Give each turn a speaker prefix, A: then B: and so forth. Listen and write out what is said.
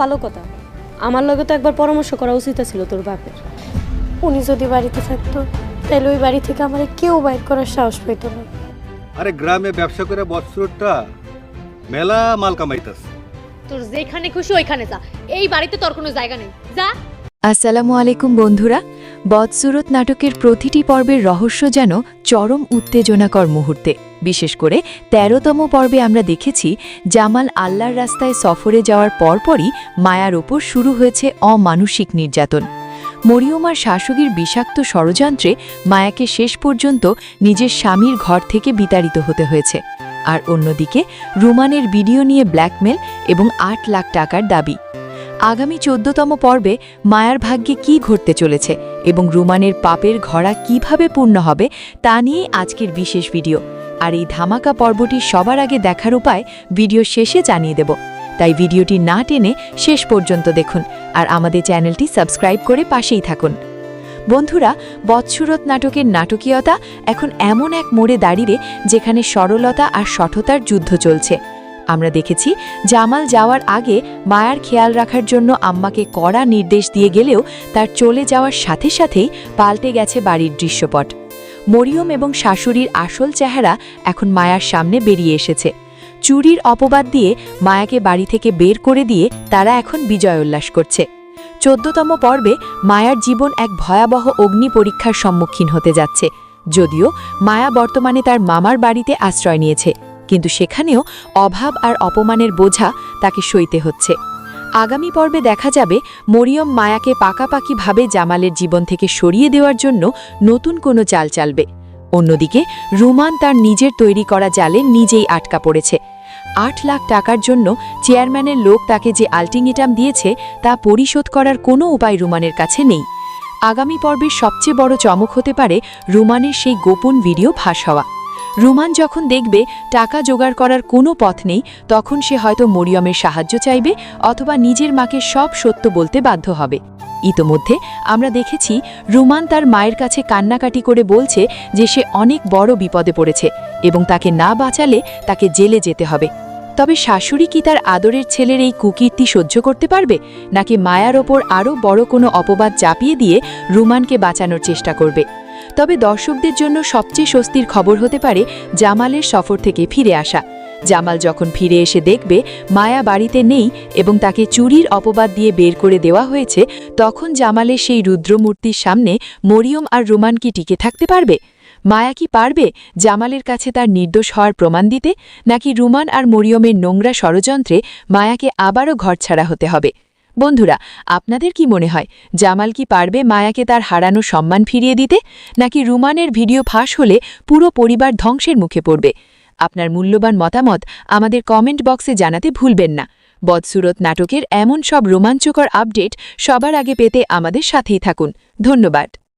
A: ভালো কথা। আমার লগে তো একবার পরামর্শ করা উচিত ছিল তোর বাপের।
B: উনি যদি বাড়িতে থাকতো তাহলে ওই বাড়ি থেকে আমার কেউ বাইর করার সাহস পেত না।
C: আরে গ্রামে ব্যবসা করে বৎসরটা মেলা মাল কামাইতাছে।
D: তোর যেখানে খুশি ওইখানে যা, এই বাড়িতে তোর কোনো জায়গা নেই, যা।
E: আসসালামু আলাইকুম বন্ধুরা। বদসুরত নাটকের প্রতিটি পর্বের রহস্য যেন চরম উত্তেজনাকর মুহূর্তে। বিশেষ করে ১৩তম পর্বে আমরা দেখেছি জামাল আল্লাহর রাস্তায় সফরে যাওয়ার পরপরই মায়ার ওপর শুরু হয়েছে অমানুষিক নির্যাতন। মরিয়মার শাশুড়ির বিষাক্ত ষড়যন্ত্রে মায়াকে শেষ পর্যন্ত নিজের স্বামীর ঘর থেকে বিতাড়িত হতে হয়েছে। আর অন্যদিকে রুমানের ভিডিও নিয়ে ব্ল্যাকমেল এবং ৮ লাখ টাকার দাবি। আগামী ১৪তম পর্বে মায়ার ভাগ্যে কি ঘটতে চলেছে এবং রুমানের পাপের ঘড়া কিভাবে পূর্ণ হবে তা নিয়েই আজকের বিশেষ ভিডিও। আর এই ধামাকা পর্বটি সবার আগে দেখার উপায় ভিডিও শেষে জানিয়ে দেব, তাই ভিডিওটি না টেনে শেষ পর্যন্ত দেখুন আর আমাদের চ্যানেলটি সাবস্ক্রাইব করে পাশেই থাকুন। বন্ধুরা, বদসুরত নাটকের নাটকীয়তা এখন এমন এক মোড়ে দাঁড়িয়ে যেখানে সরলতা আর সঠতার যুদ্ধ চলছে। আমরা দেখেছি জামাল যাওয়ার আগে মায়ার খেয়াল রাখার জন্য আম্মাকে কড়া নির্দেশ দিয়ে গেলেও তার চলে যাওয়ার সাথে সাথেই পাল্টে গেছে বাড়ির দৃশ্যপট। মরিয়ম এবং শাশুড়ির আসল চেহারা এখন মায়ার সামনে বেরিয়ে এসেছে। চুরির অপবাদ দিয়ে মায়াকে বাড়ি থেকে বের করে দিয়ে তারা এখন বিজয় উল্লাস করছে। ১৪তম পর্বে মায়ার জীবন এক ভয়াবহ অগ্নি পরীক্ষার সম্মুখীন হতে যাচ্ছে। যদিও মায়া বর্তমানে তার মামার বাড়িতে আশ্রয় নিয়েছে, কিন্তু সেখানেও অভাব আর অপমানের বোঝা তাকে সইতে হচ্ছে। আগামী পর্বে দেখা যাবে মরিয়ম মায়াকে পাকাপাকিভাবে জামালের জীবন থেকে সরিয়ে দেওয়ার জন্য নতুন কোনো চাল চালবে। অন্যদিকে রুমান তার নিজের তৈরি করা জালে নিজেই আটকা পড়েছে। ৮ লাখ টাকার জন্য চেয়ারম্যানের লোক তাকে যে আল্টিমেটাম দিয়েছে তা পরিশোধ করার কোনো উপায় রুমানের কাছে নেই। আগামী পর্বের সবচেয়ে বড় চমক হতে পারে রুমানের সেই গোপন ভিডিও ফাঁস হওয়া। রুমান যখন দেখবে টাকা জোগাড় করার কোনো পথ নেই, তখন সে হয়তো মরিয়মের সাহায্য চাইবে অথবা নিজের মাকে সব সত্য বলতে বাধ্য হবে। ইতোমধ্যে আমরা দেখেছি রুমান তার মায়ের কাছে কান্নাকাটি করে বলছে যে সে অনেক বড় বিপদে পড়েছে এবং তাকে না বাঁচালে তাকে জেলে যেতে হবে। তবে শাশুড়ি কি তার আদরের ছেলের এই কুকীর্তি সহ্য করতে পারবে, নাকি মায়ার ওপর আরও বড় কোনো অপবাদ চাপিয়ে দিয়ে রুমানকে বাঁচানোর চেষ্টা করবে? তবে দর্শকদের জন্য সবচেয়ে স্বস্তির খবর হতে পারে জামালের সফর থেকে ফিরে আসা। জামাল যখন ফিরে এসে দেখবে মায়া বাড়িতে নেই এবং তাকে চুরির অপবাদ দিয়ে বের করে দেওয়া হয়েছে, তখন জামালের সেই রুদ্রমূর্তির সামনে মরিয়ম আর রুমান কি টিকে থাকতে পারবে? মায়া কি পারবে জামালের কাছে তার নির্দোষ হওয়ার প্রমাণ দিতে, নাকি রুমান আর মরিয়মের নোংরা ষড়যন্ত্রে মায়াকে আবারও ঘরছাড়া হতে হবে? বন্ধুরা, আপনাদের কি মনে হয় জামাল কি পারবে মায়াকে তার হারানো সম্মান ফিরিয়ে দিতে, নাকি রুমানের ভিডিও ফাঁস হলে পুরো পরিবার ধ্বংসের মুখে পড়বে? আপনার মূল্যবান মতামত আমাদের কমেন্ট বক্সে জানাতে ভুলবেন না। বদসুরত নাটকের এমন সব রোমাঞ্চকর আপডেট সবার আগে পেতে আমাদের সাথেই থাকুন। ধন্যবাদ।